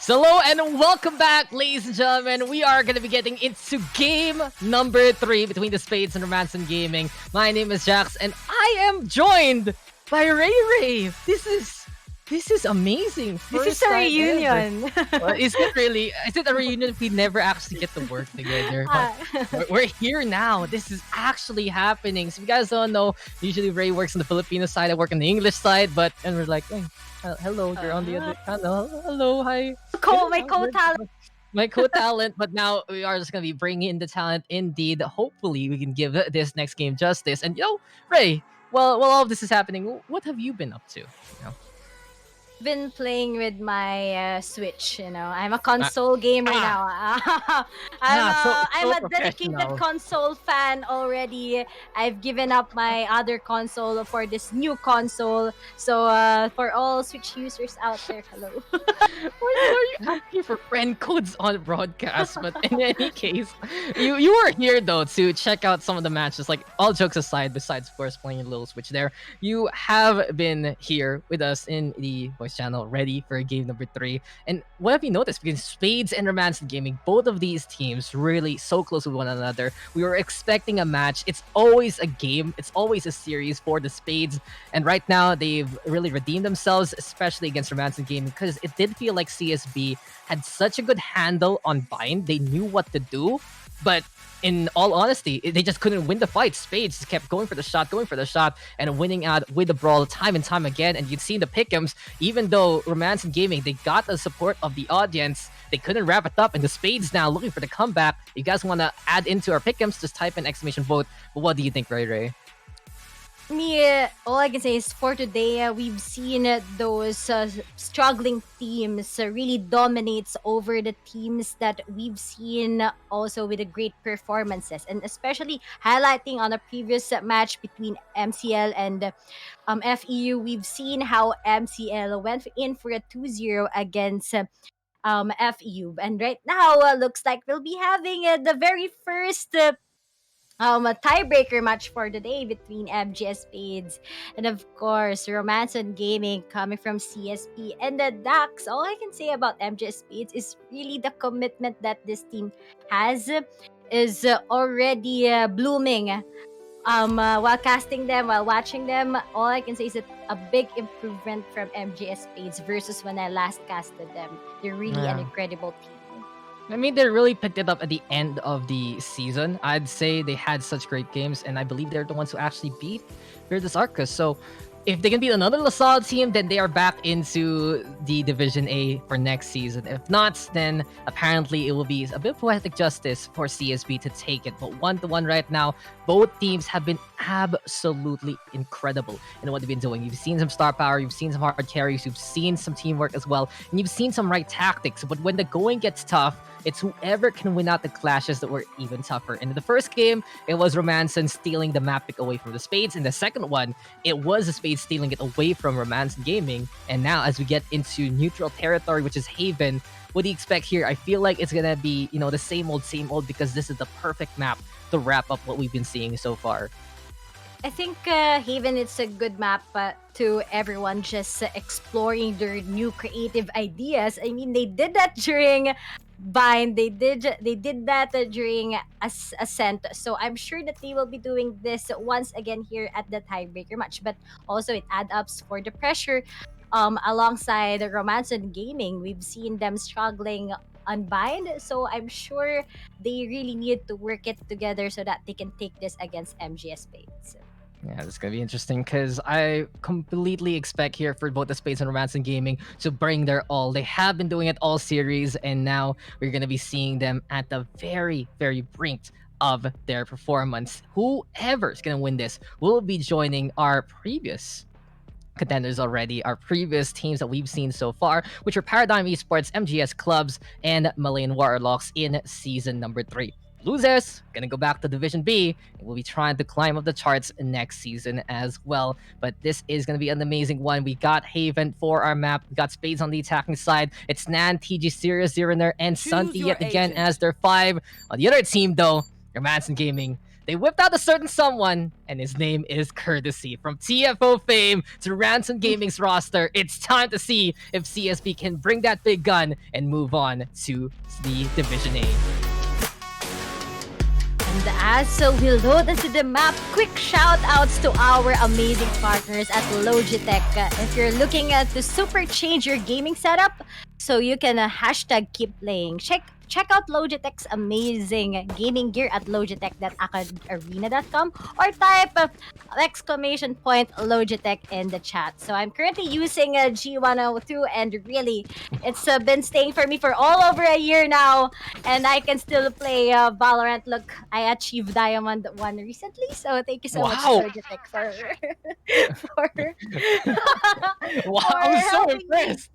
Hello and welcome back, ladies and gentlemen. We are going to be getting into game number 3 between the Spades and Romance and Gaming. My name is Jax, and I am joined by Ray Ray. This is amazing. This is a reunion. Well, is it really? Is it a reunion if we never actually get to work together? But we're here now. This is actually happening. So if you guys don't know, usually Ray works on the Filipino side, I work on the English side, and we're like, hey, hello, you're on the other channel. Hello, hi. My co-talent. My co-talent, but now we are just gonna be bringing in the talent. Indeed, hopefully we can give this next game justice. And Ray, while all of this is happening, what have you been up to? Been playing with my Switch. I'm a console gamer now. I'm a dedicated console fan already. I've given up my other console for this new console. So for all Switch users out there, hello. Why are you asking for friend codes on broadcast? But in any case, you are here though to check out some of the matches. Like, all jokes aside, besides of course playing a little Switch there, you have been here with us in the voice channel ready for game number 3. And what have you noticed? Because Spades and Romance Gaming, both of these teams really so close with one another. We were expecting a match. It's always a game. It's always a series for the Spades. And right now, they've really redeemed themselves, especially against Romance Gaming, because it did feel like CSB had such a good handle on Bind. They knew what to do, but in all honesty, they just couldn't win the fight. Spades just kept going for the shot, and winning out with the brawl time and time again. And you'd see the pick'ems, even though Romance and Gaming, they got the support of the audience, they couldn't wrap it up. And the Spades now looking for the comeback. You guys want to add into our pick'ems, just type in exclamation vote. But what do you think, Ray? All I can say is for today, we've seen those struggling teams really dominates over the teams that we've seen also with the great performances, and especially highlighting on a previous match between MCL and FEU. We've seen how MCL went in for a 2-0 against FEU, and right now looks like we'll be having the very first a tiebreaker match for the day between MGS Spades and of course Romance and Gaming coming from CSB and the DAX. All I can say about MGS Spades is really the commitment that this team has is already blooming. While casting them, while watching them, all I can say is that a big improvement from MGS Spades versus when I last casted them. They're really an incredible team. I mean, they really picked it up at the end of the season. I'd say they had such great games, and I believe they're the ones who actually beat Virtus Arcus. So if they can beat another LaSalle team, then they are back into the Division A for next season. If not, then apparently it will be a bit poetic justice for CSB to take it. But 1-1 right now, both teams have been absolutely incredible in what they've been doing. You've seen some star power, you've seen some hard carries, you've seen some teamwork as well, and you've seen some right tactics. But when the going gets tough, it's whoever can win out the clashes that were even tougher. And in the first game, it was Romanson stealing the map pick away from the Spades. In the second one, it was the Spades stealing it away from Romance Gaming. And now, as we get into neutral territory, which is Haven, what do you expect here? I feel like it's gonna be, the same old, because this is the perfect map to wrap up what we've been seeing so far. I think Haven is a good map to everyone just exploring their new creative ideas. I mean, they did that during Bind. They did that during Ascent. So I'm sure that they will be doing this once again here at the tiebreaker match. But also it adds up for the pressure. Alongside Romance and Gaming, we've seen them struggling on Bind. So I'm sure they really need to work it together so that they can take this against MGS Spades. Yeah, this is going to be interesting because I completely expect here for both the Spades and Romance and Gaming to bring their all. They have been doing it all series, and now we're going to be seeing them at the very, very brink of their performance. Whoever is going to win this will be joining our previous contenders already, our previous teams that we've seen so far, which are Paradigm Esports, MGS Clubs, and Malayan Warlocks in season number 3. Losers gonna go back to Division B, and we'll be trying to climb up the charts next season as well. But this is gonna be an amazing one. We got Haven for our map. We got Spades on the attacking side. It's Nan, TG, Sirius, Zero in there, and Sunti yet again as their 5. On the other team, though, Romance and Gaming, They whipped out a certain someone, and his name is Courtesy. From TFO fame to Ransom Gaming's roster, it's time to see if CSB can bring that big gun and move on to the Division A. And as we load into the map, quick shout outs to our amazing partners at Logitech. If you're looking to super change your gaming setup, so you can hashtag keep playing. Check out Logitech's amazing gaming gear at logitech.acadarena.com or type exclamation point Logitech in the chat. So I'm currently using a G102 and really it's been staying for me for all over a year now and I can still play Valorant. Look, I achieved Diamond 1 recently, so thank you so much Wow. Logitech for Wow, for I'm so helping me. impressed.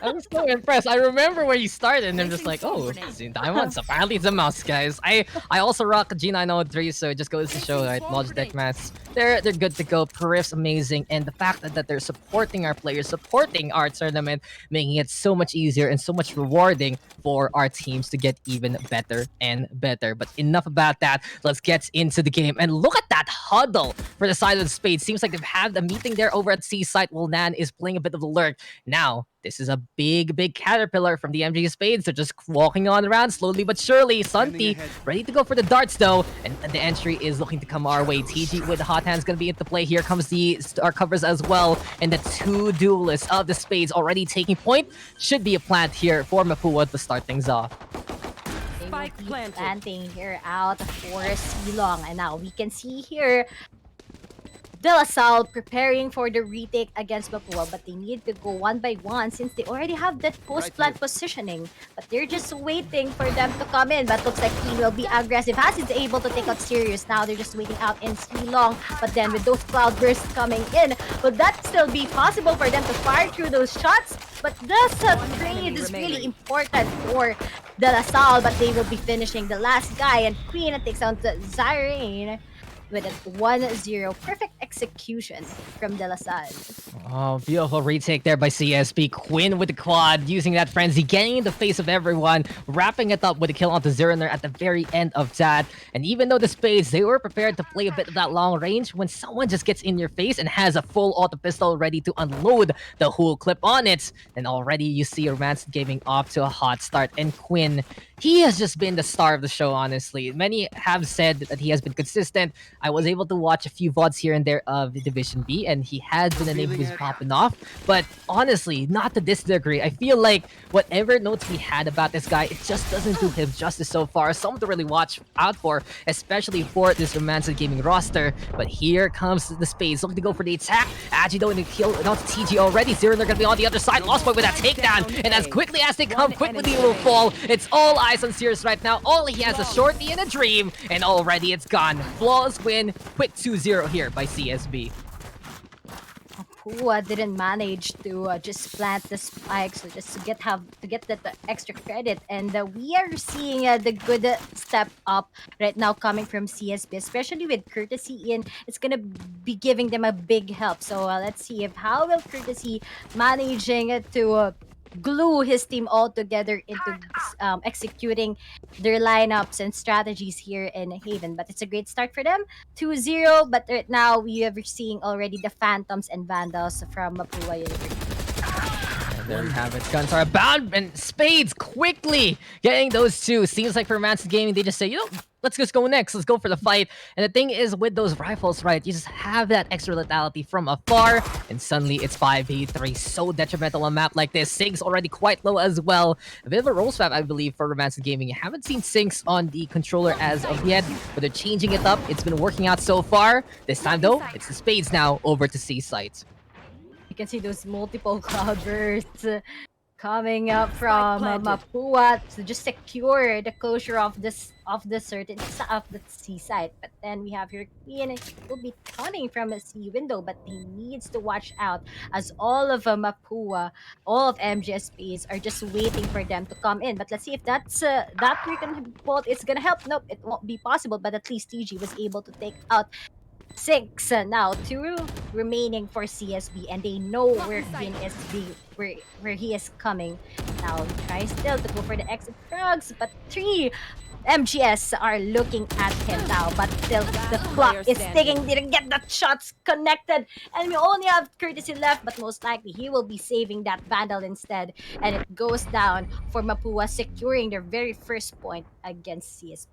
I'm so impressed. I remember when you started, and I'm just like, oh, diamonds. Apparently, it's a mouse, guys. I also rock a G903, so it just goes to show, right? Logitech masks, they're good to go. Periff's amazing, and the fact that they're supporting our players, supporting our tournament, making it so much easier and so much rewarding for our teams to get even better and better. But enough about that. Let's get into the game and look at that huddle for the side of the Spade. Seems like they've had a meeting there over at Seaside while Nan is playing a bit of the lurk. Now, this is a big caterpillar from the MGS Spades. They're just walking on around slowly but surely. Santi ready to go for the darts though, and the entry is looking to come our way. TG with the hot hands gonna be into play. Here comes the star covers as well, and the two duelists of the Spades already taking point. Should be a plant here for Mapua to start things off. They will be planting here out for Silong, and now we can see here De La Salle preparing for the retake against Mapua, but they need to go one by one since they already have that post-plant positioning. But they're just waiting for them to come in. But looks like he will be aggressive. Has is able to take out Sirius. Now they're just waiting out in Silong. But then with those cloud bursts coming in, would that still be possible for them to fire through those shots? But this trade is really important for De La Salle, but they will be finishing the last guy. And Queen takes out Zyrene with a 1-0 perfect execution from De La Salle. Oh, beautiful retake there by CSB. Quinn with the quad, using that frenzy, getting in the face of everyone, wrapping it up with a kill onto Zerner at the very end of that. And even though the Spades, they were prepared to play a bit of that long range, when someone just gets in your face and has a full auto pistol ready to unload the whole clip on it, and already you see Romance Gaming off to a hot start. And Quinn, he has just been the star of the show, honestly. Many have said that he has been consistent. I was able to watch a few VODs here and there of the Division B, and he has been a name who's popping off. But honestly, not to this degree. I feel like whatever notes we had about this guy, it just doesn't do him justice so far. Someone to really watch out for, especially for this Romance Gaming roster. But here comes the Spades, looking to go for the attack. Agi going to kill not TG already. Zero, they're going to be on the other side. Lost point with that takedown. And as quickly as they come, quickly they will fall. It's all eyes on Sirius right now. All he has a shorty and a dream, and already it's gone. Flawless win, quick 2-0 here by CSB. Pua didn't manage to just plant the spikes, so just to get that extra credit, and we are seeing the good step up right now coming from CSB, especially with Courtesy in. It's gonna be giving them a big help. So let's see if how will Courtesy managing to glue his team all together into executing their lineups and strategies here in Haven. But it's a great start for them. 2-0, but right now we are seeing already the Phantoms and Vandals from Mapua University. And there you have it. Guns are abound, and Spades quickly getting those two. Seems like for Romance Gaming, they just say, you know, let's just go next. Let's go for the fight. And the thing is, with those rifles, right, you just have that extra lethality from afar, and suddenly it's 5v3. So detrimental on a map like this. Sinks already quite low as well. A bit of a roll swap, I believe, for Romance Gaming. You haven't seen Sinks on the controller as of yet, but they're changing it up. It's been working out so far. This time, though, it's the Spades now over to Seaside. You can see those multiple cloud bursts coming up from Mapua to just secure the closure of the seaside. But then we have here Queen. It will be coming from a sea window, but he needs to watch out as all of Mapua, all of MGS Space are just waiting for them to come in. But let's see if that's that recon bolt is gonna help. Nope, it won't be possible. But at least TG was able to take out 6 now, 2 remaining for CSB, and they know where Quinn is where he is coming. Now he tries still to go for the exit frogs, but 3 MGS are looking at him now, but still the clock is ticking. Didn't get the shots connected, and we only have courtesy left, but most likely he will be saving that Vandal instead, and it goes down for Mapua, securing their very first point against CSB.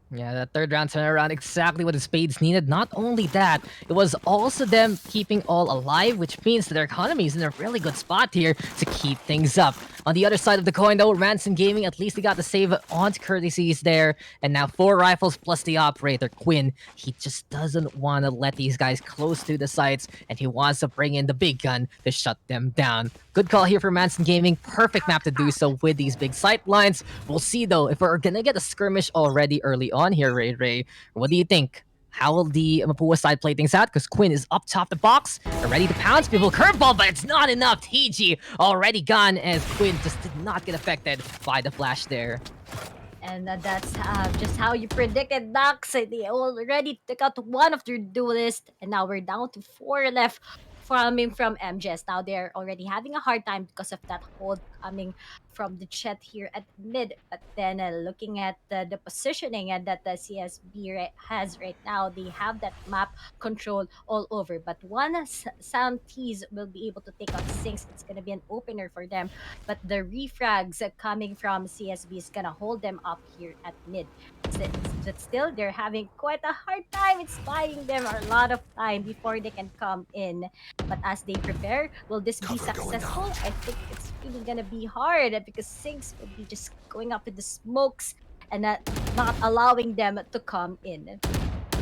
Yeah, that third round turned around exactly what the Spades needed. Not only that, it was also them keeping all alive, which means that their economy is in a really good spot here to keep things up. On the other side of the coin, though, Ransom Gaming, at least they got the save on courtesies there. And now 4 rifles plus the operator, Quinn. He just doesn't want to let these guys close to the sites, and he wants to bring in the big gun to shut them down. Good call here for Manson Gaming. Perfect map to do so with these big sight lines. We'll see, though, if we're going to get a skirmish already early on here, Ray Ray. What do you think? How will the Mapua side play things out? Because Quinn is up top the box and ready to pounce people. Curveball, but it's not enough. TG already gone as Quinn just did not get affected by the flash there. And that's just how you predicted, Dax. They already took out one of their duelists, and now we're down to 4 left from MGS. Now they're already having a hard time because of that hold coming from the chat here at mid. But then looking at the positioning and that the CSB has right now, they have that map control all over. But once Sound Tees will be able to take out Sinks, it's going to be an opener for them. But the refrags coming from CSB is gonna hold them up here at mid. But still, they're having quite a hard time. It's buying them a lot of time before they can come in. But as they prepare, will this be successful? I think it's really gonna be hard because Sinks will be just going up with the smokes and not allowing them to come in.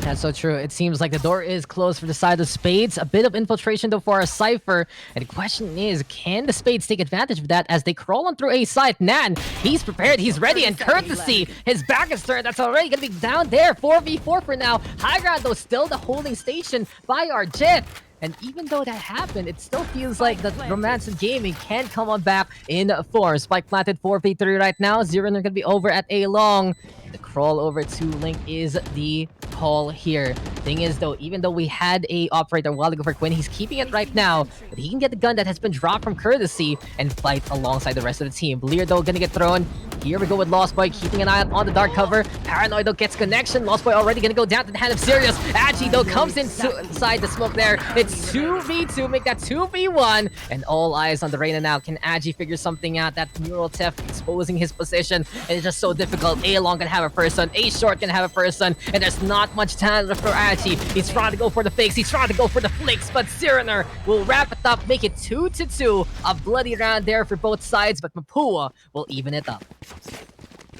That's so true. It seems like the door is closed for the side of Spades. A bit of infiltration though for our Cypher. And the question is, can the Spades take advantage of that as they crawl on through A side? Nan, he's prepared, he's ready, and courtesy, his back is turned. That's already gonna be down there. 4v4 for now. High ground though, still the holding station by our Jet. And even though that happened, it still feels like the Romance in Gaming can come on back in form. Spike planted 4v3 right now. Zero are gonna be over at A long. The crawl over to Link is the call here. Thing is though, even though we had a operator a while ago for Quinn, he's keeping it right now. But he can get the gun that has been dropped from courtesy and fight alongside the rest of the team. Bleer though gonna get thrown. Here we go with Lost Boy, keeping an eye out on the dark cover. Paranoid though gets connection. Lost Boy already gonna go down to the hand of Sirius. Agi though comes inside the smoke there. It's 2v2, make that 2v1. And all eyes on the Reyna now. Can Agi figure something out? That neural theft exposing his position. And it's just so difficult. A long can have a person. A short can have a person. And there's not much time left for Agi. He's trying to go for the fakes. He's trying to go for the flicks. But Cyrano will wrap it up, make it 2-2. A bloody round there for both sides. But Mapua will even it up.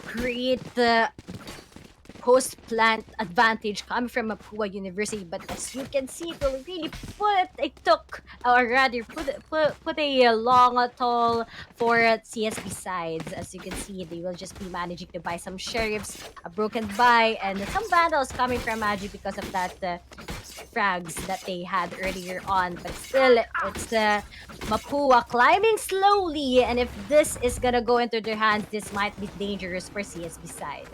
Great post-plant advantage coming from Mapua University, but as you can see, it will really put a long toll for CSB sides. As you can see, they will just be managing to buy some sheriffs, a broken buy, and some vandals coming from Magi because of that frags that they had earlier on. But still, it's Mapua climbing slowly, and if this is gonna go into their hands, this might be dangerous for CSB side.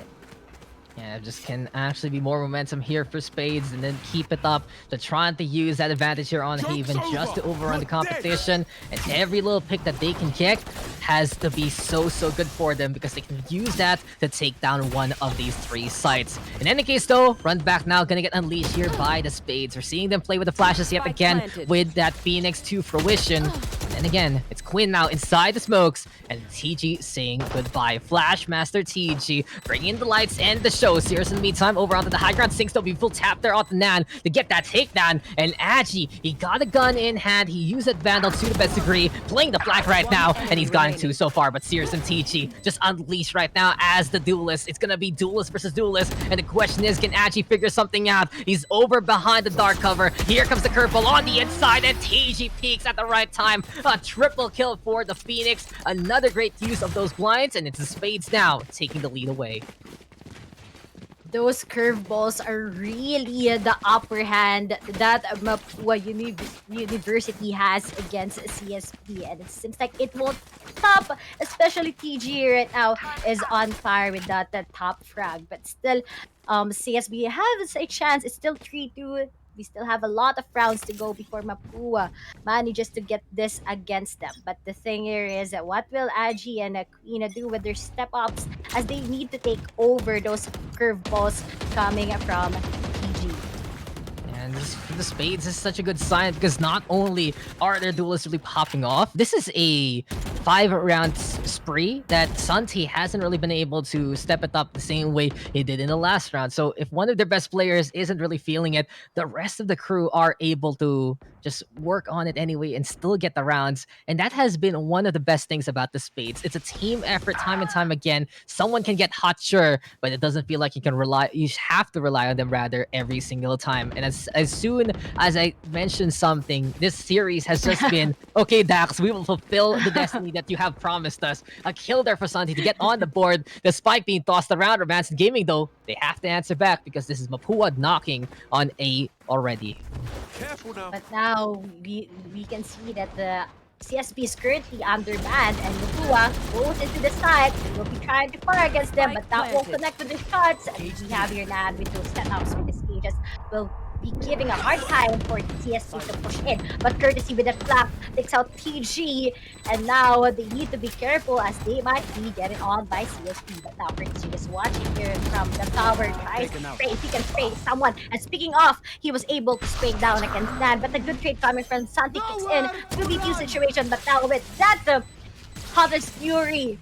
Yeah, just can actually be more momentum here for Spades and then keep it up. They're trying to use that advantage here on Haven just to overrun the competition. And every little pick that they can get has to be so good for them because they can use that to take down one of these 3 sites. In any case though, run back now gonna get unleashed here by the Spades. We're seeing them play with the flashes yet again with that Phoenix to fruition. And again, it's Quinn now inside the smokes, and TG saying goodbye. Flash Master TG bringing in the lights and the show. Sirius in the meantime over onto the high ground. Sinks though be full tap there onto Nan to get that takedown. And Agi, he got a gun in hand. He used that Vandal to the best degree, playing the flag right now, and he's gotten 2 so far. But Sirius and TG just unleashed right now as the duelist. It's gonna be duelist versus duelist, and the question is, can Agi figure something out? He's over behind the dark cover. Here comes the curveball on the inside, and TG peeks at the right time. A triple kill for the Phoenix. Another great use of those blinds, and it's the Spades now taking the lead away. Those curveballs are really the upper hand that Mapua University has against CSB, and it seems like it won't stop. Especially TG right now is on fire with that top frag, but still CSB has a chance. It's still 3-2. we still have a lot of rounds to go before Mapua manages to get this against them. But the thing here is that what will Agi and Queen do with their step ups as they need to take over those curveballs coming from TG? And this, for the Spades is such a good sign because not only are their duelists really popping off, this is a 5-round spree that Santi hasn't really been able to step it up the same way he did in the last round. So if one of their best players isn't really feeling it, the rest of the crew are able to just work on it anyway and still get the rounds. And that has been one of the best things about the Spades. It's a team effort time and time again. Someone can get hot, sure, but it doesn't feel like you have to rely on them rather every single time. And as soon as I mentioned something, this series has just been, okay, Dax, we will fulfill the destiny that you have promised us. A kill there for Santi to get on the board, despite being tossed around. Romance and Gaming, though, they have to answer back because this is Mapua knocking on A already. Careful now. But now we can see that the CSB is currently undermanned and Mapua goes into the side. He will be trying to fire against them, but that won't connect with the shots. We have here Nad with those setups with the stages will be giving a hard time for CSB to push in. But Courtesy with that flap takes out PG, and now they need to be careful as they might be getting on by CSB. But now Courtesy is watching here from the tower, tries to spray. He can spray someone. And speaking of, he was able to spray down against Nan, but the good trade coming from Santi kicks in. 2v2 situation, but now with that, Hunter's Fury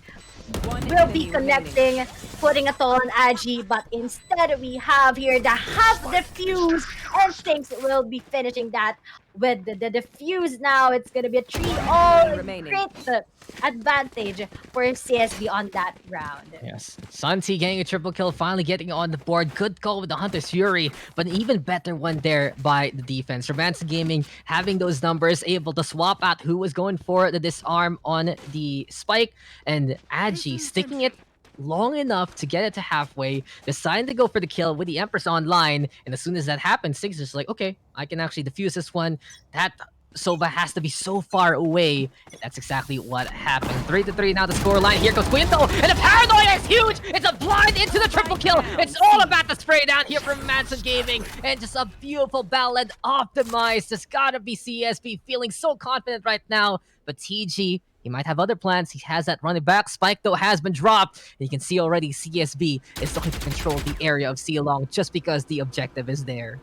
will be connecting, putting a toll on Agi, but instead we have here the half defuse, and Stinks will be finishing that with the defuse now. It's gonna be a 3-all. Great advantage for CSB on that round. Yes. Santi getting a triple kill, finally getting on the board. Good call with the Hunter's Fury, but an even better one there by the defense. Romance Gaming having those numbers, able to swap out who was going for the disarm on the spike, and Agi sticking it long enough to get it to halfway, deciding to go for the kill with the Empress online, and as soon as that happens, Six is like, okay, I can actually defuse this one. That Sova has to be so far away, and that's exactly what happened. 3-3 now the scoreline. Here goes Quinto, and the paranoia is huge! It's a blind into the triple kill! It's all about the spray down here from Manson Gaming, and just a beautiful ballad optimized. It's gotta be CSB feeling so confident right now, but TG, he might have other plans. He has that running back. Spike, though, has been dropped. And you can see already CSB is looking to control the area of C-Long just because the objective is there.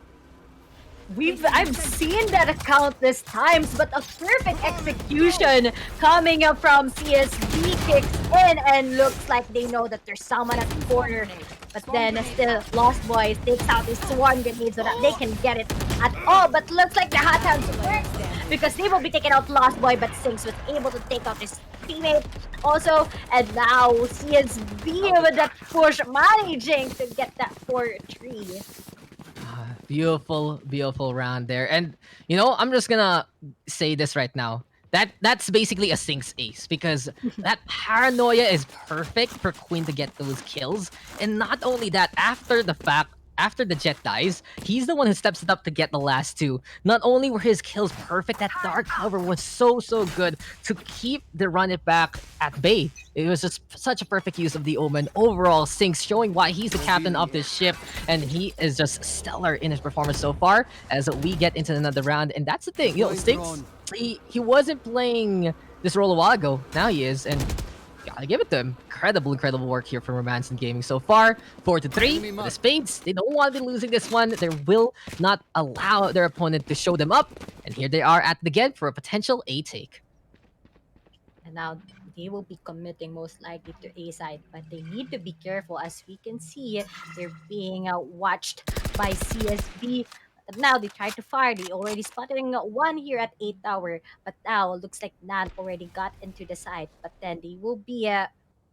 I've seen that countless times, but a perfect execution coming up from CSB kicks in, and looks like they know that there's someone at the corner. But then still, Lost Boys takes out his swarm grenade so that they can get it at all. But looks like the hot hands work because they will be taking out Lost Boy, but Sinks was able to take out his teammate also. And now CSB with that push, managing to get that 4-3. Beautiful, beautiful round there. And, you know, I'm just gonna say this right now. That's basically a Sinks ace because that paranoia is perfect for Queen to get those kills. And not only that, after the Jet dies, he's the one who steps it up to get the last two. Not only were his kills perfect, that dark cover was so good to keep the run it back at bay. It was just such a perfect use of the Omen. Overall, Sinks showing why he's the captain of this ship, and he is just stellar in his performance so far as we get into another round. And that's the thing, you know, Sinks, he wasn't playing this role a while ago. Now he is, and gotta give it to him. Incredible work here from Romance and Gaming so far. 4-3 for the Spades. They don't want to be losing this one. They will not allow their opponent to show them up. And here they are at it again for a potential A take. And now they will be committing most likely to A side, but they need to be careful. As we can see, they're being watched by CSB. But now they try to fire. They already spotting one here at 8 tower. But now looks like Nan already got into the side. But then they will be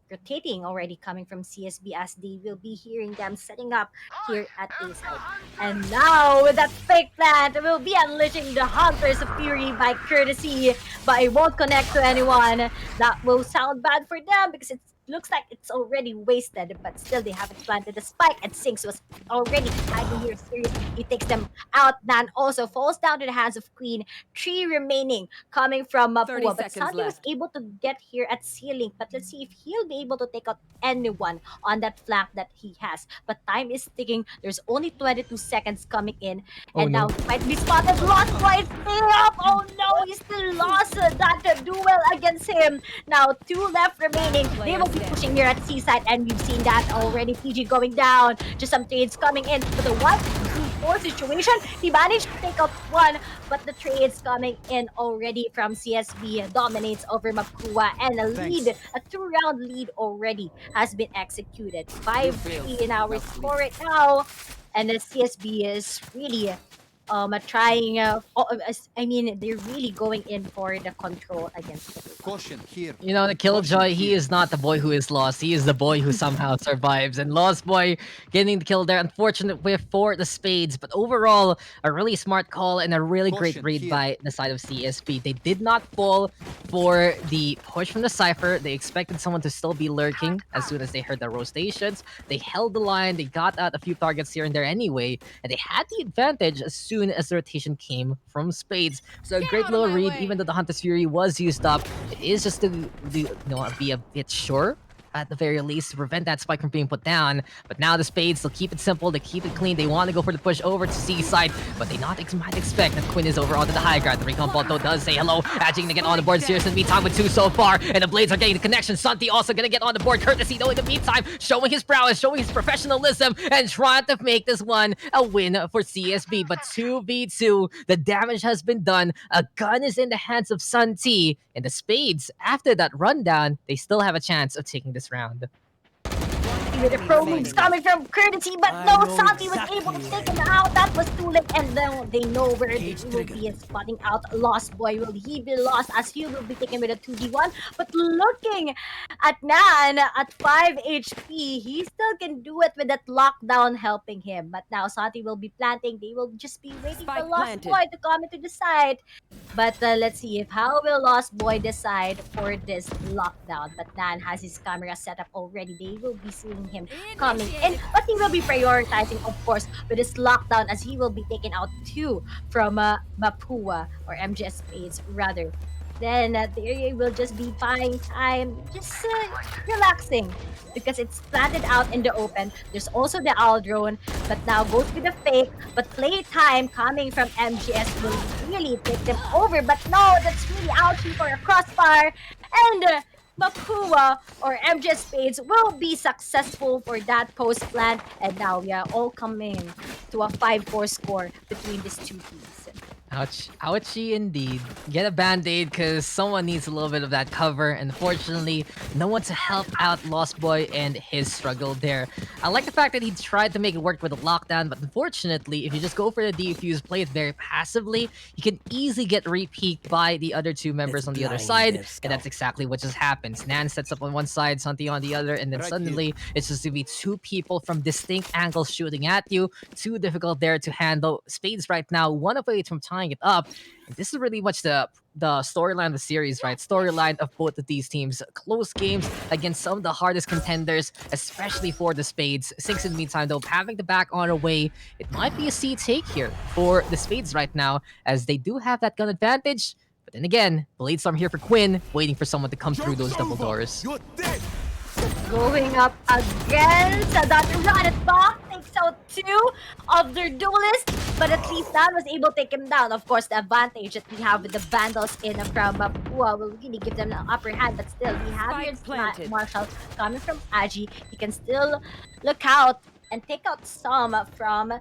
rotating already coming from CSB as they will be hearing them setting up here at A side. And now with that fake plant, will be unleashing the Hunter's Fury by Courtesy, but it won't connect to anyone. That will sound bad for them because it's looks like it's already wasted, but still they haven't planted the spike, and Sinks was already hiding here serious. He takes them out. Nan also falls down to the hands of Queen. 3 remaining coming from 30 Mapua, but seconds Santi was left. able to get here at ceiling. But let's see if he'll be able to take out anyone on that flank that he has. But time is ticking. There's only 22 seconds coming in, Oh and now no. he might be spotted. Lost Boy is still up. Oh no, he still lost that duel against him. Now 2 left remaining. They will be pushing here at Seaside, and we've seen that already. PG going down. Just some trades coming in. But the 1-2-4 situation, he managed to take out one, but the trades coming in already from CSB dominates over Mapua, and a lead, a 2-round lead already has been executed. 5-3 in our score right now, and the CSB is really trying I mean, they're really going in for the control against Mapua. Caution here. You know, the Killjoy, he is not the boy who is lost. He is the boy who somehow survives. And Lost Boy getting the kill there. Unfortunate whiff for the Spades. But overall, a really smart call and a really great Caution read here. by the side of CSB. They did not fall for the push from the Cypher. They expected someone to still be lurking as soon as they heard the rotations. They held the line. They got out a few targets here and there anyway. And they had the advantage as soon as the rotation came from Spades. So a great little read, even though the Hunter's Fury was used up. It is just to be a bit sure at the very least to prevent that spike from being put down. But now the Spades, they'll keep it simple, they keep it clean, they want to go for the push over to Seaside, but they might expect that Quinn is over onto the high ground. The Recon Bolto does say hello, Aging to get on the board. Seriously, in the meantime with 2 so far, and the Blades are getting the connection. Santi also gonna get on the board, courtesy though in the meantime, showing his prowess, showing his professionalism, and trying to make this one a win for CSB. But 2v2, the damage has been done, a gun is in the hands of Santi, and the Spades, after that rundown, they still have a chance of taking this round. With the pro moves coming from Courtesy, but no, Santi was able to take him out. That was too late, and now they know where they will be spotting out Lost Boy. Will he be lost as he will be taken with a 2v1? But looking at Nan at 5 HP, he still can do it with that lockdown helping him. But now Santi will be planting. They will just be waiting for Lost Boy to come into the side. But let's see if how will Lost Boy decide for this lockdown. But Nan has his camera set up already. They will be seeing him coming in, but he will be prioritizing, of course, with this lockdown as he will be taking out 2 from Mapua or MGS Spades rather. Then they will just be buying time, just relaxing because it's planted out in the open. There's also the owl drone, but now goes with the fake. But playtime coming from MGS will really take them over. But no, that's really ouchy for a crossfire. And Mapua or MGS Spades will be successful for that post plant. And now we are all coming to a 5-4 score between these two teams. Ouch. Ouchie indeed. Get a band-aid because someone needs a little bit of that cover. And unfortunately, no one to help out Lost Boy and his struggle there. I like the fact that he tried to make it work with a lockdown, but unfortunately, if you just go for the defuse, play it very passively, you can easily get repeaked by the other 2 members on the other side. And that's exactly what just happens. Nan sets up on one side, Santi on the other, and then suddenly it's just to be 2 people from distinct angles shooting at you. Too difficult there to handle. Spades right now, one away from tying it up. And this is really much the storyline of the series, right? Storyline of both of these teams. Close games against some of the hardest contenders, especially for the Spades. Sinks in the meantime, though, having the back on away, it might be a C take here for the Spades right now, as they do have that gun advantage. But then again, Bladestorm here for Quinn, waiting for someone to come through those double doors. You're dead. Going up against Dr. Run at back, takes out 2 of their duelists, but at least Nan was able to take him down. Of course, the advantage that we have with the Vandals in from Mapua will really give them an upper hand, but still, we have here Marshall coming from Agi. He can still look out and take out some from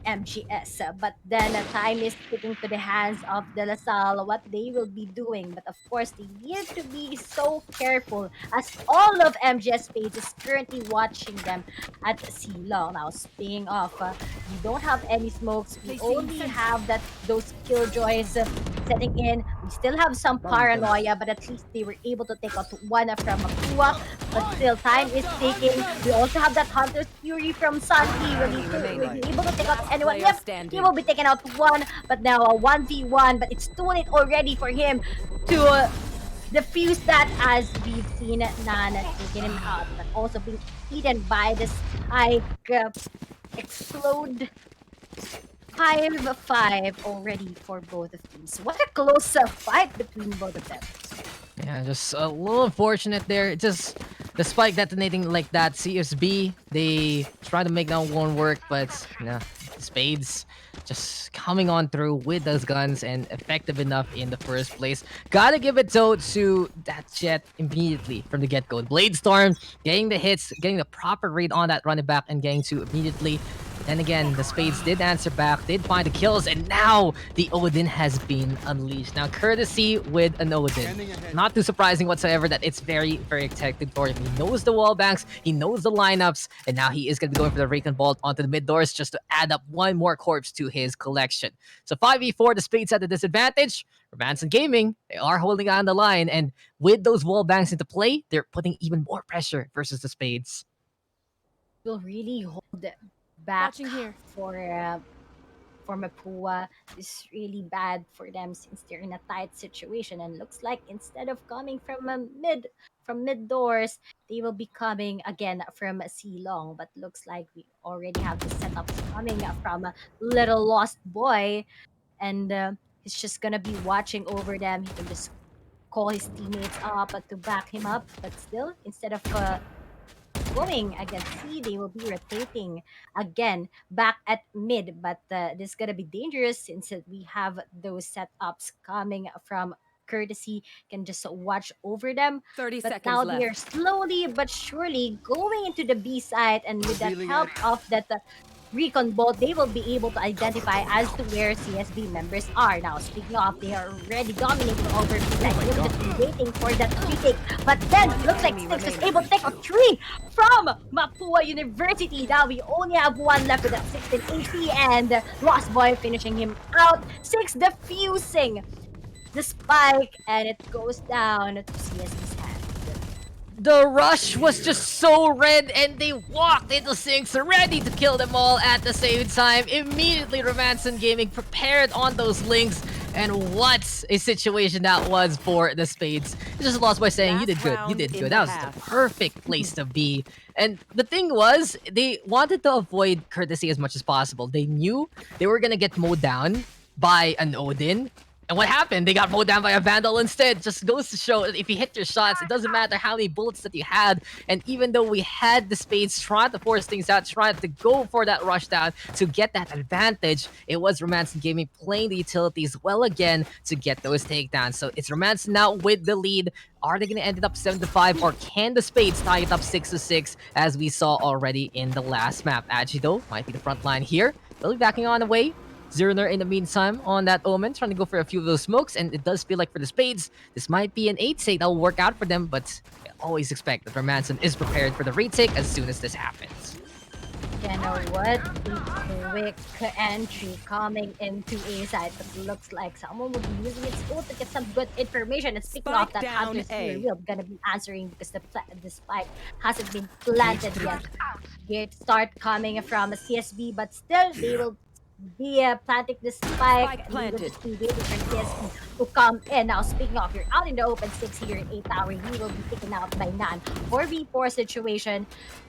MGS. But then time is ticking to the hands of De La Salle, what they will be doing. But of course, they need to be so careful as all of MGS Spades is currently watching them at Silong. Now, speaking of, we don't have any smokes. We only have those killjoys setting in. We still have some paranoia, but at least they were able to take out 1 from Mapua. But still, time is ticking. We also have that Hunter's Fury from Santi. Will he able to take out anyone? Yep, he will be taking out 1, but now a 1v1. But it's too late already for him to defuse that as we've seen Nan taking him out, but also being eaten by the spike. Explode 5-5 already for both of teams. What a close fight between both of them. Yeah, just a little unfortunate there. It just the spike detonating like that. CSB, they try to make that one work, but yeah, Spades just coming on through with those guns and effective enough in the first place. Gotta give it though to that Jet immediately from the get-go. Blade Storm getting the hits, getting the proper read on that running back, and getting to immediately. Then again, the Spades did answer back, did find the kills, and now the Odin has been unleashed. Now, courtesy with an Odin. Not too surprising whatsoever that it's very, very effective for him. He knows the wall banks, he knows the lineups, and now he is going to be going for the Rake and Bolt onto the mid doors just to add up one more corpse to his collection. So 5v4, the Spades at a disadvantage. Romanson Gaming, they are holding on the line, and with those wall banks into play, they're putting even more pressure versus the Spades. Will really hold back Watching here. for Mapua is really bad for them since they're in a tight situation, and looks like instead of coming from mid doors, they will be coming again from C long. But looks like we already have the setups coming from Little Lost Boy, and he's just gonna be watching over them. He can just call his teammates up to back him up, but still, instead of going against C, they will be rotating again back at mid. But this is gonna be dangerous since we have those setups coming from courtesy, can just watch over them. 30 But seconds now left. they are slowly but surely going into the B side, and with the Revealing help it. of that recon bolt, they will be able to identify as to where CSB members are. Now, speaking of, they are already dominating over B side. They will just be waiting for that retake. But then, looks like Six was able to take a 3 from Mapua University. Now, we only have one left with that 16 AC, and Lost Boy finishing him out. Six defusing the spike, and it goes down to CSB's hands. The rush was just so red, and they walked into Sinks ready to kill them all at the same time. Immediately, Romanson Gaming prepared on those links, and what a situation that was for the Spades. They just lost by saying, you did Last good, you round did in good. the That was half. the perfect place to be. And the thing was, they wanted to avoid courtesy as much as possible. They knew they were gonna get mowed down by an Odin. And what happened? They got mowed down by a Vandal instead. Just goes to show that if you hit your shots, it doesn't matter how many bullets that you had. And even though we had the Spades trying to force things out, trying to go for that rush down to get that advantage, it was Romanson Gaming playing the utilities well again to get those takedowns. So it's Romanson now with the lead. Are they going to end it up 7-5, or can the Spades tie it up 6-6 as we saw already in the last map? Agi though might be the front line here. They'll be backing on away. Zerner in the meantime on that Omen, trying to go for a few of those smokes, and it does feel like for the Spades, this might be an 8-take that will work out for them, but I always expect that Romanson is prepared for the retake as soon as this happens. You know what? A quick entry coming into A side, but looks like someone will be using its ult to get some good information. And speaking of Spike that, down Hunter's A. here will gonna be answering because the spike hasn't been planted yet. Gates start coming from a CSB, but still they will be planting the spike. Spike And we will planted. just be waiting for CSB to come in. Now, speaking of, you're out in the open 6 here in 8 tower. He will be taken out by Nan. 4v4 situation,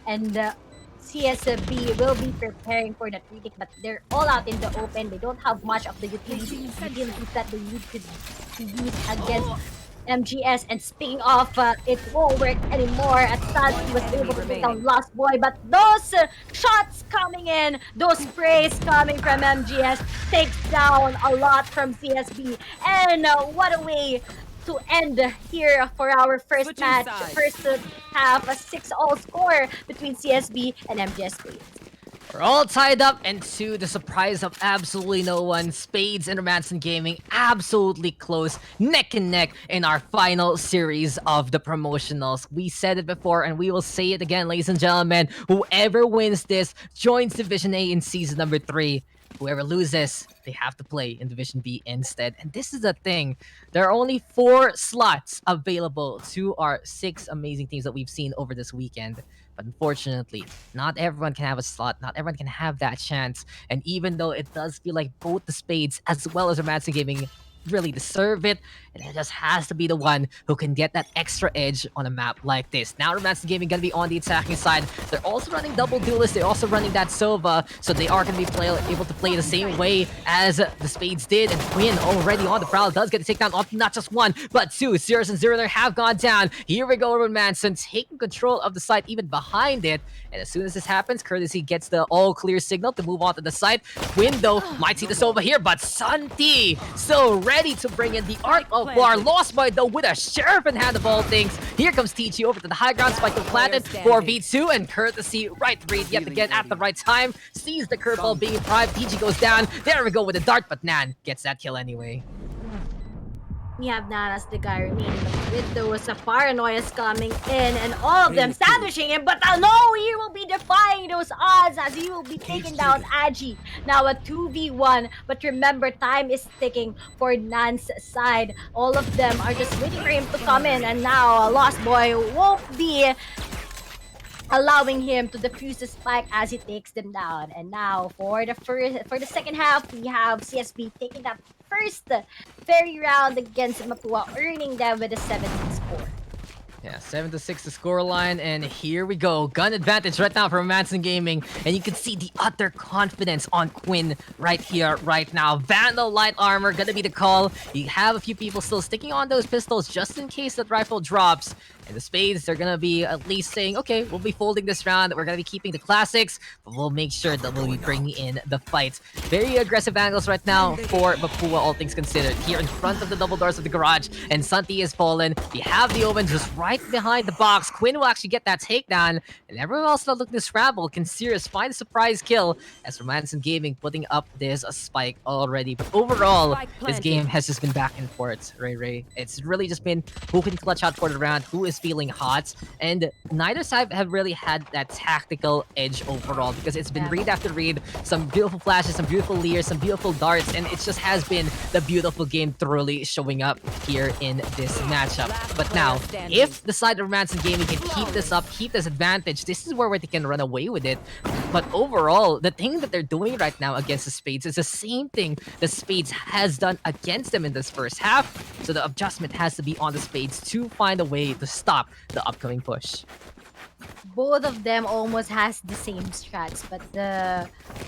and CSB will be preparing for that retake, but they're all out in the open. They don't have much of the utilities that they need to use against MGS. And speaking of, it won't work anymore. At times he was able to take down Lost Boy, but those shots coming in, those sprays coming from MGS takes down a lot from CSB. And what a way to end here for our first Switching match, sides. first half, a 6-all score between CSB and MGS Spades. We're all tied up, and to the surprise of absolutely no one, Spades and Romanson Gaming absolutely close, neck and neck in our final series of the promotionals. We said it before, and we will say it again, ladies and gentlemen. Whoever wins this joins Division A in season number 3. Whoever loses, they have to play in Division B instead. And this is the thing. There are only 4 slots available to our 6 amazing teams that we've seen over this weekend. But unfortunately, not everyone can have a slot. Not everyone can have that chance. And even though it does feel like both the Spades as well as Romantic Gaming really deserve it, and it just has to be the one who can get that extra edge on a map like this. Now Romantic Gaming gonna be on the attacking side. They're also running double duelist. They're also running that Sova, so they are gonna be able to play the same way as the Spades did. And Quinn already on the prowl does get to take down not just one, but two. 0 and 0 there have gone down. Here we go, Romanson taking control of the site, even behind it. And as soon as this happens, Courtesy gets the all clear signal to move on to the site. Quinn, though, might see this over here, but Santi still ready to bring in the Art of War. Lost by, though, with a sheriff in hand of all things. Here comes TG over to the high ground, spike planted for V2, and Courtesy right read yet again at the right time. Sees the curveball being primed. TG goes down. There we go with the dart, but Nan gets that kill anyway. We have Nan as the guy remaining, but with those paranoias coming in and all of them sandwiching him, but no, he will be defying those odds as he will be taking down Agi. Now a 2v1, but remember, time is ticking for Nan's side. All of them are just waiting for him to come in, and now Lost Boy won't be allowing him to defuse the spike as he takes them down. And now for the second half, we have CSB taking that first ferry round against Mapua, earning them with a 7 score. Yeah, 7-6 the scoreline, and here we go. Gun advantage right now for Romanson Gaming, and you can see the utter confidence on Quinn right here, right now. Vandal Light Armor gonna be the call. You have a few people still sticking on those pistols just in case that rifle drops. And the Spades, they're gonna be at least saying, okay, we'll be folding this round. We're gonna be keeping the classics, but we'll make sure that we'll be bringing in the fight. Very aggressive angles right now for Mapua, all things considered. Here in front of the double doors of the garage, and Santi is fallen. We have the Omen just right behind the box. Quinn will actually get that takedown, and everyone else not looking to scramble. Can Sirius find a surprise kill as Romanson Gaming putting up this spike already. But overall, this game has just been back and forth, Ray. It's really just been who can clutch out for the round, who is feeling hot, and neither side have really had that tactical edge overall because it's been read after read, some beautiful flashes, some beautiful leers, some beautiful darts, and it just has been the beautiful game thoroughly showing up here in this matchup. But now, if the side of Romanson Gaming can keep this up, keep this advantage, this is where they can run away with it. But overall, the thing that they're doing right now against the Spades is the same thing the Spades has done against them in this first half. So the adjustment has to be on the Spades to find a way to stop the upcoming push. Both of them almost has the same strats, but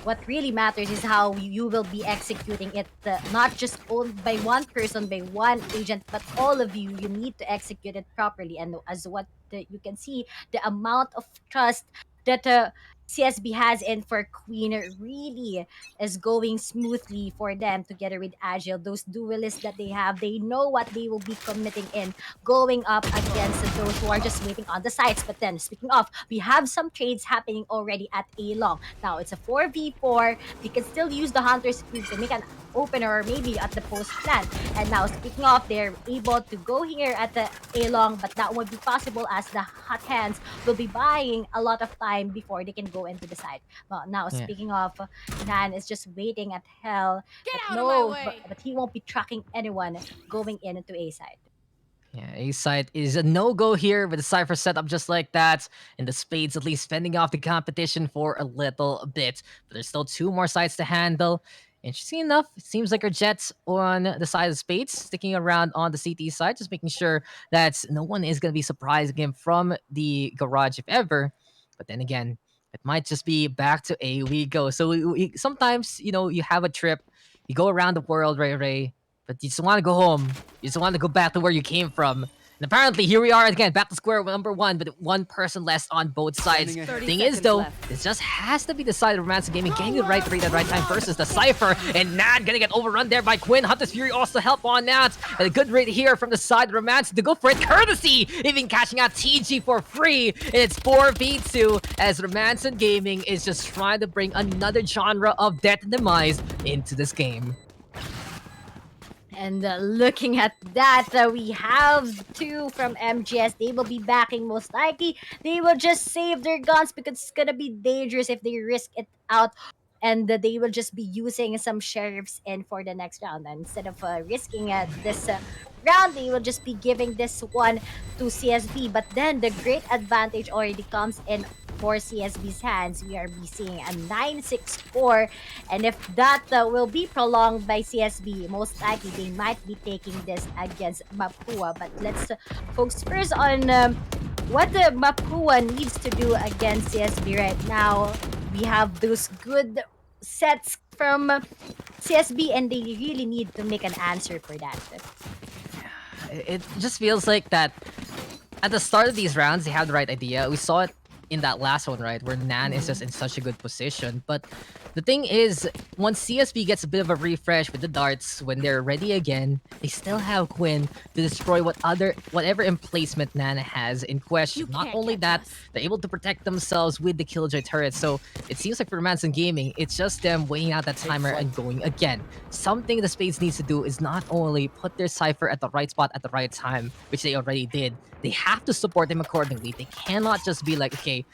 what really matters is how you will be executing it, not just owned by one person, by one agent, but all of you. You need to execute it properly, and as what you can see, the amount of trust that CSB has in for Queen really is going smoothly for them together with Agile. Those duelists that they have, they know what they will be committing in, going up against those who are just waiting on the sides. But then, speaking of, we have some trades happening already at A long. Now it's a 4v4. We can still use the Hunter's Cube to make an opener or maybe at the post plan. And now, speaking of, they're able to go here at the A long, but that won't be possible as the Hot Hands will be buying a lot of time before they can go into the side. Well, now, speaking of, Nan is just waiting at hell. But he won't be tracking anyone going into A side. Yeah, A side is a no-go here with the Cypher setup just like that, and the Spades at least fending off the competition for a little bit. But there's still 2 more sides to handle. Interesting enough, it seems like our Jets on the side of Spades, sticking around on the CT side, just making sure that no one is going to be surprising him from the garage if ever. But then again, it might just be back to A we go. So we sometimes, you have a trip, you go around the world, Ray, but you just want to go home. You just want to go back to where you came from. And apparently, here we are again, back to square number 1, with 1 person less on both sides. Thing is, though, this just has to be the side of Romanson Gaming getting the right read at the right time versus the Cypher. And Nad gonna get overrun there by Quinn. Hunter's Fury also help on that. And a good read here from the side of Romanson to go for it. Courtesy even catching out TG for free. It's 4v2 as Romanson Gaming is just trying to bring another genre of death and demise into this game. And looking at that, we have 2 from MGS. They will be backing most likely. They will just save their guns because it's gonna be dangerous if they risk it out. And they will just be using some sheriffs in for the next round. And instead of risking this round, they will just be giving this one to CSB. But then the great advantage already comes in for CSB's hands. We are seeing a 9-6 score, and if that will be prolonged by CSB, most likely they might be taking this against Mapua. But let's focus first on what the Mapua needs to do against CSB right now. We have those good sets from CSB, and they really need to make an answer for that. It just feels like that at the start of these rounds, they have the right idea. We saw it in that last one, right, where Nan is just in such a good position. But the thing is, once CSB gets a bit of a refresh with the darts, when they're ready again, they still have Quinn to destroy whatever emplacement Nan has in question. Not only that, they're able to protect themselves with the Killjoy turret. So it seems like for Manson Gaming, it's just them waiting out that timer and going again. Something the Spades needs to do is not only put their Cypher at the right spot at the right time, which they already did, they have to support him accordingly. They cannot just be like, okay,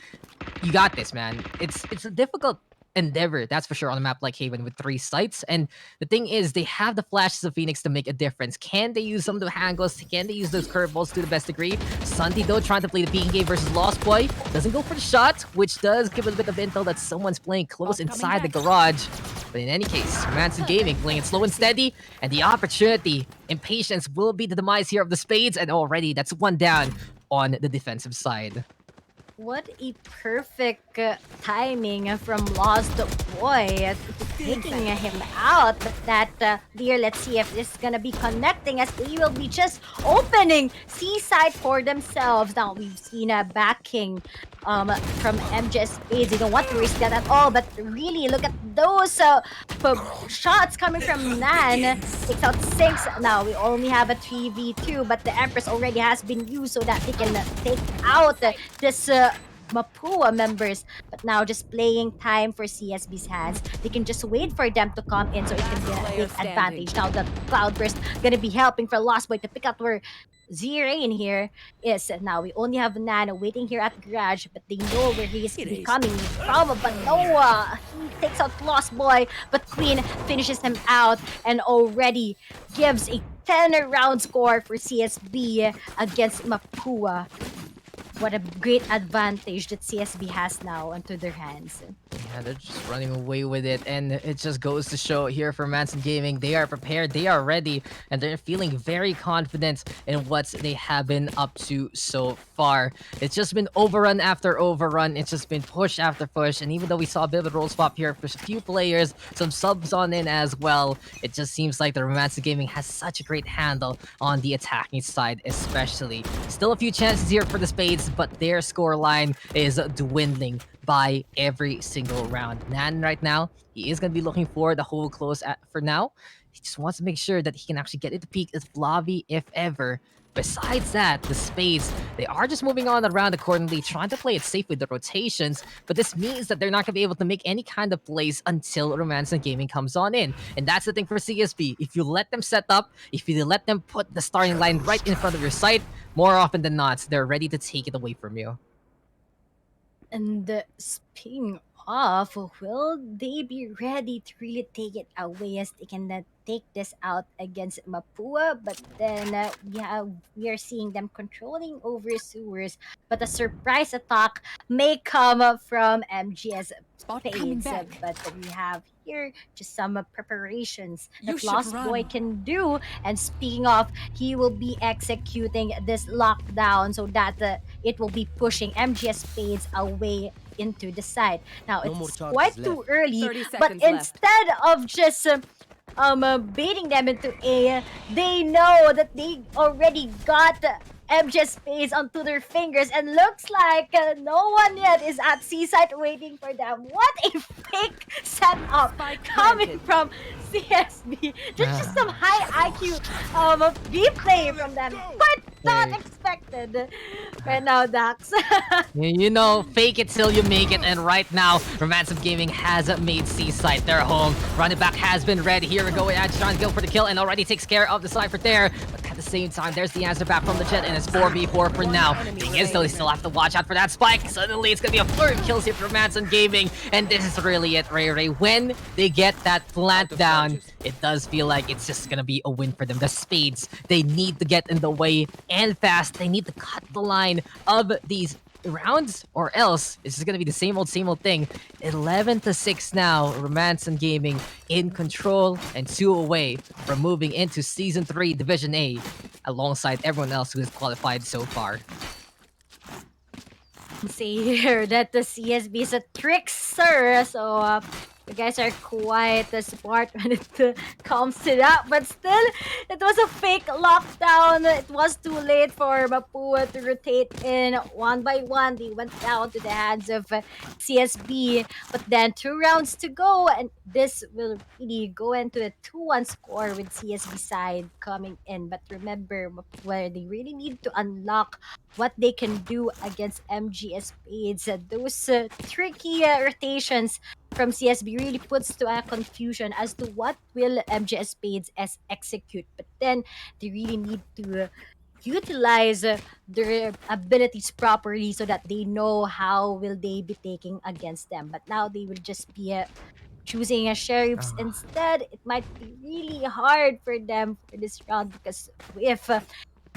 you got this, man. It's a difficult endeavor, that's for sure, on a map like Haven with 3 sites. And the thing is, they have the flashes of Phoenix to make a difference. Can they use some of the angles? Can they use those curveballs to the best degree? Santi, though, trying to play the peeking game versus Lost Boy, doesn't go for the shot, which does give a bit of intel that someone's playing close inside the garage. But in any case, Manson Gaming playing it slow and steady, and the opportunity, impatience will be the demise here of the Spades, and already that's 1 down on the defensive side. What a perfect timing from Lost Boy taking him out. But that here, let's see if this is gonna be connecting, as they will be just opening C-side for themselves. Now we've seen a backing from MGS Spades. They don't want to risk that at all, but really look at those shots coming from Nan. Takes out 6. Now we only have a 3v2, but the Empress already has been used so that they can take out this Mapua members. But now just playing time for CSB's hands. They can just wait for them to come in so it can be a big advantage. Now the Cloudburst gonna be helping for Lost Boy to pick up where Z-Rain here is. Now we only have Nano waiting here at garage, but they know where he is coming from. But Noah, he takes out Lost Boy, but Queen finishes him out and already gives a 10-round score for CSB against Mapua. What a great advantage that CSB has now onto their hands. Yeah, they're just running away with it, and it just goes to show here for Manson Gaming, they are prepared, they are ready, and they're feeling very confident in what they have been up to so far. It's just been overrun after overrun, it's just been push after push, and even though we saw a bit of a roll swap here for a few players, some subs on in as well, it just seems like the Manson Gaming has such a great handle on the attacking side especially. Still a few chances here for the Spades, but their score line is dwindling by every single round. Nan right now, he is going to be looking for the whole close for now. He just wants to make sure that he can actually get it to peak as Flavi if ever. Besides that, the Spades, they are just moving on around accordingly, trying to play it safe with the rotations, but this means that they're not going to be able to make any kind of plays until Romance and Gaming comes on in. And that's the thing for CSB. If you let them set up, if you let them put the starting line right in front of your site, more often than not, they're ready to take it away from you. And speaking of, will they be ready to really take it away, as they can take this out against Mapua? But then we are seeing them controlling over sewers, but a surprise attack may come from MGS Spades. But we have here just some preparations that Lost Boy can do. And speaking of, he will be executing this lockdown so that it will be pushing MGS Spades away into the side. Now it's quite too early, but instead of just baiting them into A, they know that they already got MGS Spades onto their fingers, and looks like no one yet is at C-side waiting for them. What a fake setup coming from CSB. Just some high IQ replay from them. Quite not expected. Right now, Dax. You know, fake it till you make it, and right now, Romance of Gaming has made C-side their home. Running back has been ready. Here we go, Edge trying to go for the kill, and already takes care of the Cypher there. But at the same time, there's the answer back from the Jet, and it's 4v4 for now. Thing is, though, they still have to watch out for that spike. Suddenly, it's gonna be a flurry of kills here for Romance of Gaming, and this is really it, Ray Ray. When they get that plant down, it does feel like it's just gonna be a win for them. The Spades, they need to get in the way and fast. They need to cut the line of these rounds, or else it's just gonna be the same old thing. 11-6 now. Romance and Gaming in control and 2 away from moving into Season 3 Division A alongside everyone else who has qualified so far. Say here that the CSB is a trickster, so you guys are quite smart when it comes to that. But still, it was a fake lockdown. It was too late for Mapua to rotate in one by one. They went down to the hands of CSB. But then 2 rounds to go, and this will really go into a 2-1 score with CSB side coming in. But remember, Mapua, they really need to unlock what they can do against MGS Spades. Those tricky rotations from CSB really puts to a confusion as to what will MGS Spades as execute. But then they really need to utilize their abilities properly so that they know how will they be taking against them. But now they will just be choosing a sheriffs Ah. instead. It might be really hard for them for this round because if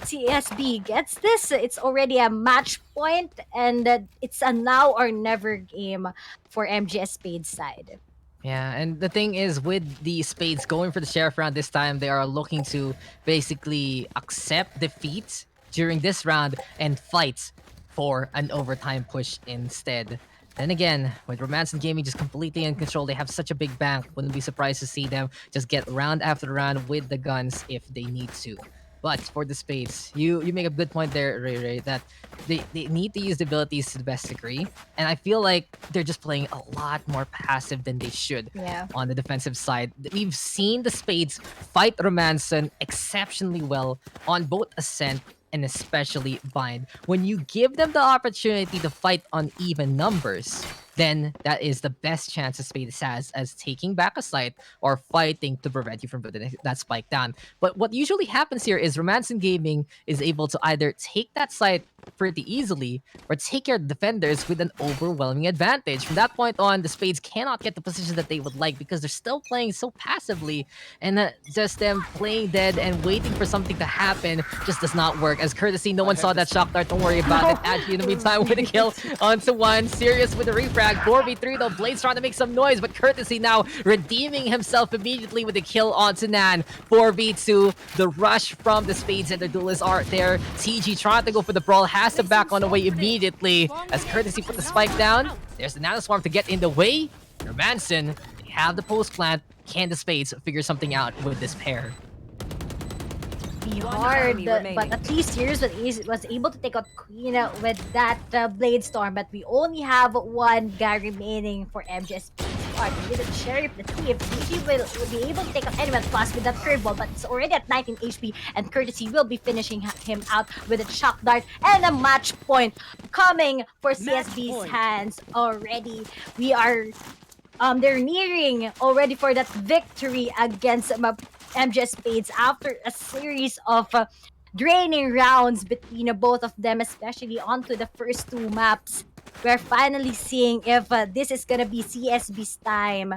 CSB gets this, it's already a match point, and it's a now or never game for MGS Spades side. Yeah, and the thing is, with the Spades going for the sheriff round this time, they are looking to basically accept defeat during this round and fight for an overtime push instead. Then again, with Romance and Gaming just completely in control, they have such a big bank. Wouldn't be surprised to see them just get round after round with the guns if they need to. But for the Spades, you make a good point there, Ray, that they need to use the abilities to the best degree. And I feel like they're just playing a lot more passive than they should Yeah. on the defensive side. We've seen the Spades fight Romanson exceptionally well on both Ascent and especially Bind. When you give them the opportunity to fight on even numbers, then that is the best chance a Spades has as taking back a site or fighting to prevent you from putting that spike down. But what usually happens here is Romance and Gaming is able to either take that site pretty easily or take your defenders with an overwhelming advantage. From that point on, the Spades cannot get the position that they would like because they're still playing so passively, and just them playing dead and waiting for something to happen just does not work. As courtesy, no one saw that shock dart. Don't worry about it. Actually, in the meantime, with a kill onto one. Serious with the refrag. 4v3 though. Blade's trying to make some noise, but courtesy now redeeming himself immediately with a kill onto Nan. 4v2. The rush from the Spades and the duelists are there. TG trying to go for the brawl. Has to back on the way immediately as courtesy put the spike down. There's the nanoswarm to get in the way. Manson, they have the post plant. Can the Spades figure something out with this pair? Be hard, but at least Sirius was able to take out Queen with that Blade Storm. But we only have one guy remaining for MGS. With the Sheriff, the Thief, he will be able to take out anyone plus with that curveball, but it's already at 19 HP, and Courtesy will be finishing him out with a shock dart and a match point coming for CSB's hands already. We are they're nearing already for that victory against MGS Spades after a series of draining rounds between both of them, especially onto the first 2 maps. We're finally seeing if this is gonna be CSB's time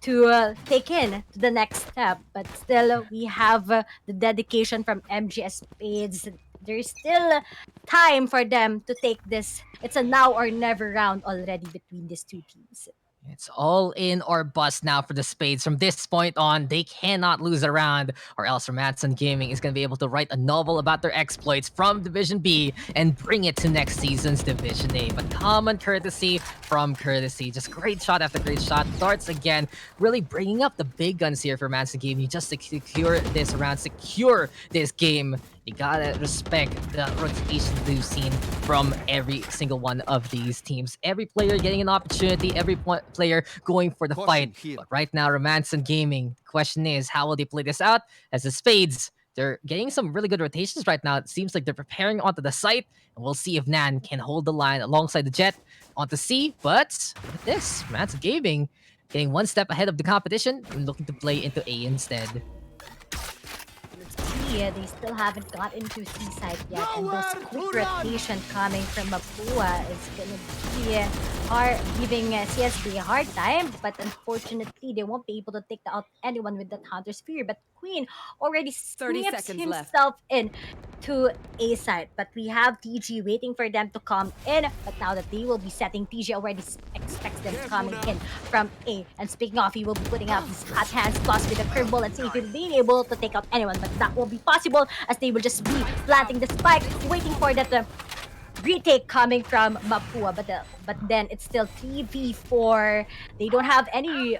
to take in to the next step. But still, we have the dedication from MGS Spades. There's still time for them to take this. It's a now or never round already between these two teams. It's all in or bust now for the Spades. From this point on, they cannot lose a round, or else Romanson Gaming is going to be able to write a novel about their exploits from Division B and bring it to next season's Division A. But common courtesy from courtesy. Just great shot after great shot. Darts again, really bringing up the big guns here for Romanson Gaming just to secure this round, secure this game. You gotta respect the rotation that we've seen from every single one of these teams. Every player getting an opportunity, every player going for the fight. But right now, Romance and Gaming, the question is, how will they play this out? As the Spades, they're getting some really good rotations right now. It seems like they're preparing onto the site, and we'll see if Nan can hold the line alongside the Jet onto C. But look at this, Romance and Gaming getting one step ahead of the competition and looking to play into A instead. They still haven't got into C-side yet, and this quick rotation coming from Mapua is gonna be giving CSB a hard time, but unfortunately they won't be able to take out anyone with that Hunter Sphere. But Queen already 30 snips seconds left. himself in to A side, but we have TG waiting for them to come in. But now that they will be setting, TG already expects them coming in from A. And speaking of, he will be putting out his hot hands plus with a curveball and see if he'll be able to take out anyone. But that won't be possible as they will just be planting the spike, waiting for that retake coming from Mapua. But then it's still 3v4. They don't have any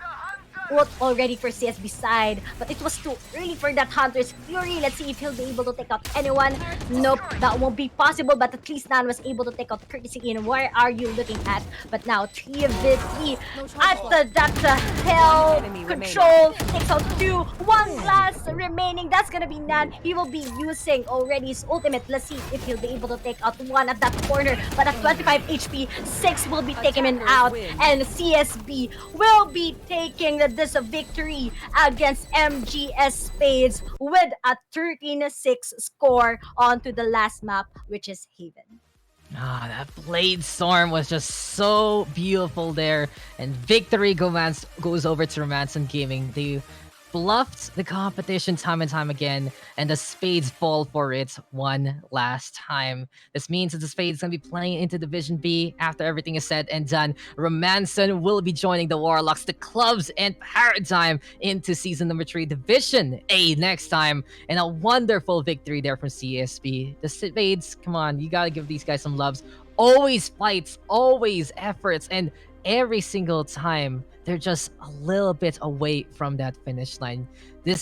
ult already for CSB side, but it was too early for that Hunter's Fury. Let's see if he'll be able to take out anyone. Nope, that won't be possible, but at least Nan was able to take out Courtesy in. Where are you looking at? But now 3v3 at that hell Enemy control takes out 2. One last remaining. That's gonna be Nan. He will be using already his ultimate. Let's see if he'll be able to take out one at that corner. But at 25 HP, 6 will be taking him out, and CSB will be taking this victory against MGS Spades with a 13-6 score onto the last map, which is Haven. Ah, that Blade Storm was just so beautiful there. And victory goes over to Romanson Gaming. They bluffed the competition time and time again, and the Spades fall for it one last time. This means that the Spades going to be playing into Division B after everything is said and done. Romanson will be joining the Warlocks, the Clubs, and Paradigm into Season number 3, Division A next time. And a wonderful victory there from CSB. The Spades, come on, you got to give these guys some loves. Always fights, always efforts, and every single time they're just a little bit away from that finish line. They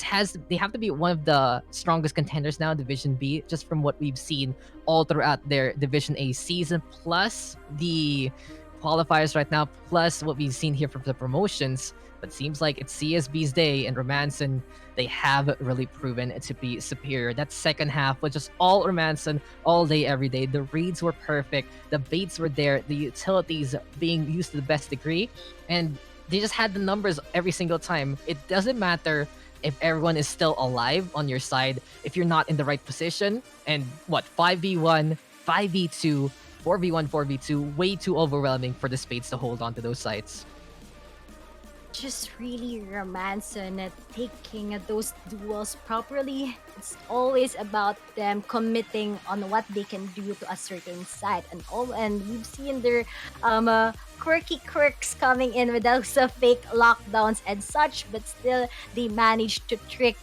have to be one of the strongest contenders now in Division B, just from what we've seen all throughout their Division A season, plus the qualifiers right now, plus what we've seen here from the promotions. But seems like it's CSB's day, and Romanson, they have really proven to be superior. That second half was just all Romanson all day, every day. The reads were perfect, the baits were there, the utilities being used to the best degree, and they just had the numbers every single time. It doesn't matter if everyone is still alive on your side, if you're not in the right position, and 5v1, 5v2, 4v1, 4v2, way too overwhelming for the Spades to hold on to those sites. Just really Romanson taking those duels properly. It's always about them committing on what they can do to a certain side, and we've seen their quirky quirks coming in with those fake lockdowns and such, but still they managed to trick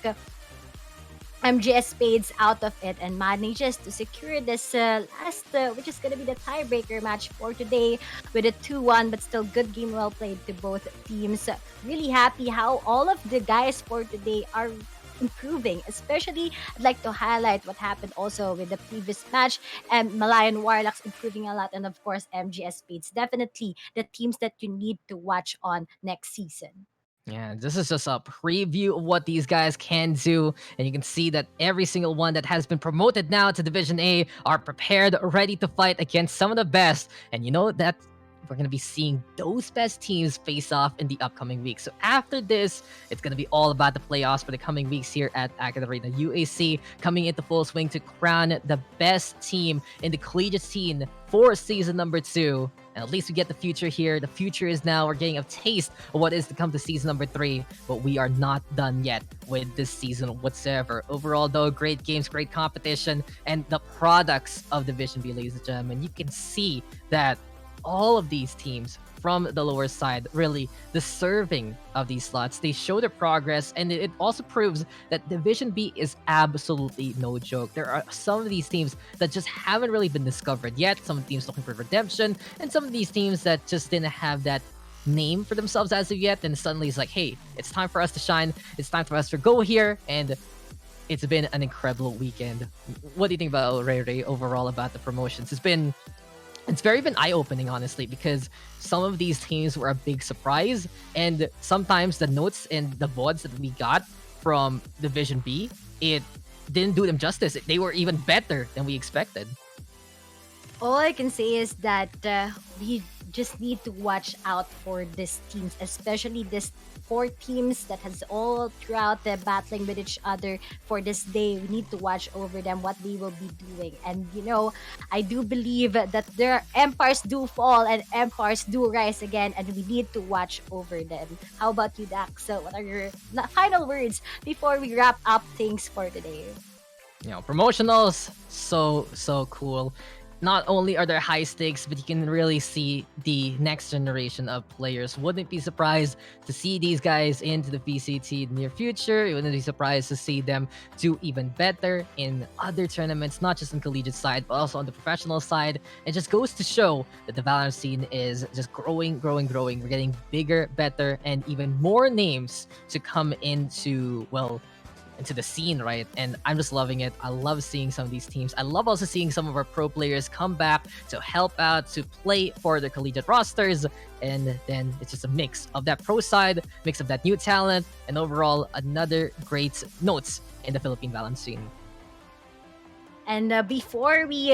MGS Spades out of it and manages to secure this last, which is going to be the tiebreaker match for today with a 2-1, but still good game, well played to both teams. Really happy how all of the guys for today are improving. Especially, I'd like to highlight what happened also with the previous match, and Malayan Warlocks improving a lot, and of course MGS Spades. Definitely the teams that you need to watch on next season. Yeah, this is just a preview of what these guys can do. And you can see that every single one that has been promoted now to Division A are prepared, ready to fight against some of the best. And you know that we're going to be seeing those best teams face off in the upcoming weeks. So after this, it's going to be all about the playoffs for the coming weeks here at AcadArena. UAC coming into full swing to crown the best team in the collegiate scene for season number 2. And at least we get the future here. The future is now. We're getting a taste of what is to come to season number 3. But we are not done yet with this season whatsoever. Overall, though, great games, great competition, and the products of Division B, ladies and gentlemen. You can see that all of these teams from the lower side really deserving of these slots. They show their progress, and it also proves that Division B is absolutely no joke. There are some of these teams that just haven't really been discovered yet, some teams looking for redemption, and some of these teams that just didn't have that name for themselves as of yet, and suddenly it's like, hey, it's time for us to shine, it's time for us to go here, and it's been an incredible weekend. What do you think about Ray overall about the promotions? It's very been eye-opening, honestly, because some of these teams were a big surprise, and sometimes the notes and the VODs that we got from Division B, it didn't do them justice. They were even better than we expected. All I can say is that we just need to watch out for these teams, especially this four teams that has all throughout the battling with each other for this day. We need to watch over them, what they will be doing. And I do believe that their empires do fall and empires do rise again, and we need to watch over them. How about you, Dax? So, what are your final words before we wrap up things for today? Promotionals, so cool. Not only are there high stakes, but you can really see the next generation of players. Wouldn't be surprised to see these guys into the PCT in the near future. You wouldn't be surprised to see them do even better in other tournaments, not just on collegiate side, but also on the professional side. It just goes to show that the Valorant scene is just growing, growing, growing. We're getting bigger, better, and even more names to come into the scene, right? And I'm just loving it. I love seeing some of these teams. I love also seeing some of our pro players come back to help out, to play for their collegiate rosters. And then it's just a mix of that pro side, mix of that new talent, and overall another great notes in the Philippine Valorant scene. And before we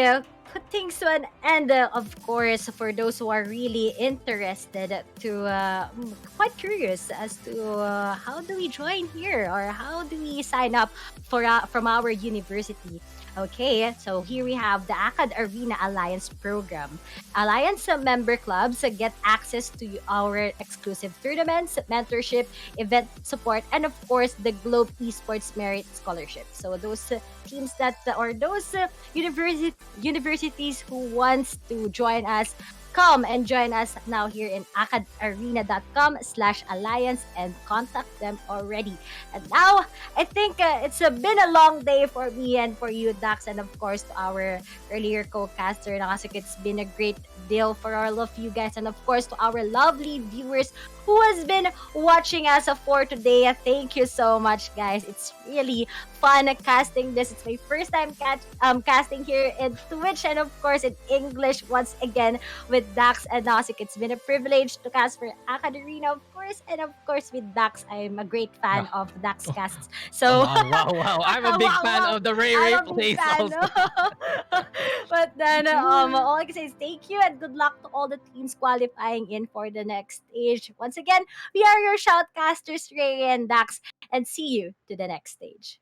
put things to an end, of course, for those who are really interested to, quite curious as to how do we join here or how do we sign up for from our university. Okay, so here we have the AcadArena Alliance program. Alliance member clubs get access to our exclusive tournaments, mentorship, event support, and of course the Globe Esports Merit Scholarship. So those teams that or those universities who wants to join us, come and join us now here in acadarena.com/alliance and contact them already. And now I think it's been a long day for me and for you, Dax, and of course to our earlier co-caster. Nakasik, it's been a great deal for all of you guys, and of course to our lovely viewers who has been watching us for today. Thank you so much, guys. It's really fun casting this. It's my first time casting here in Twitch and of course in English once again with Dax and Nasik. It's been a privilege to cast for AcadArena, of course, and of course with Dax. I'm a great fan Yeah. of Dax casts. Oh, So wow, wow, wow. I'm a big wow, fan wow. of the Ray I'm Ray a big plays fan. also. But then all I can say is thank you and good luck to all the teams qualifying in for the next stage. Once again, we are your shoutcasters, Ray and Dax, and see you to the next stage.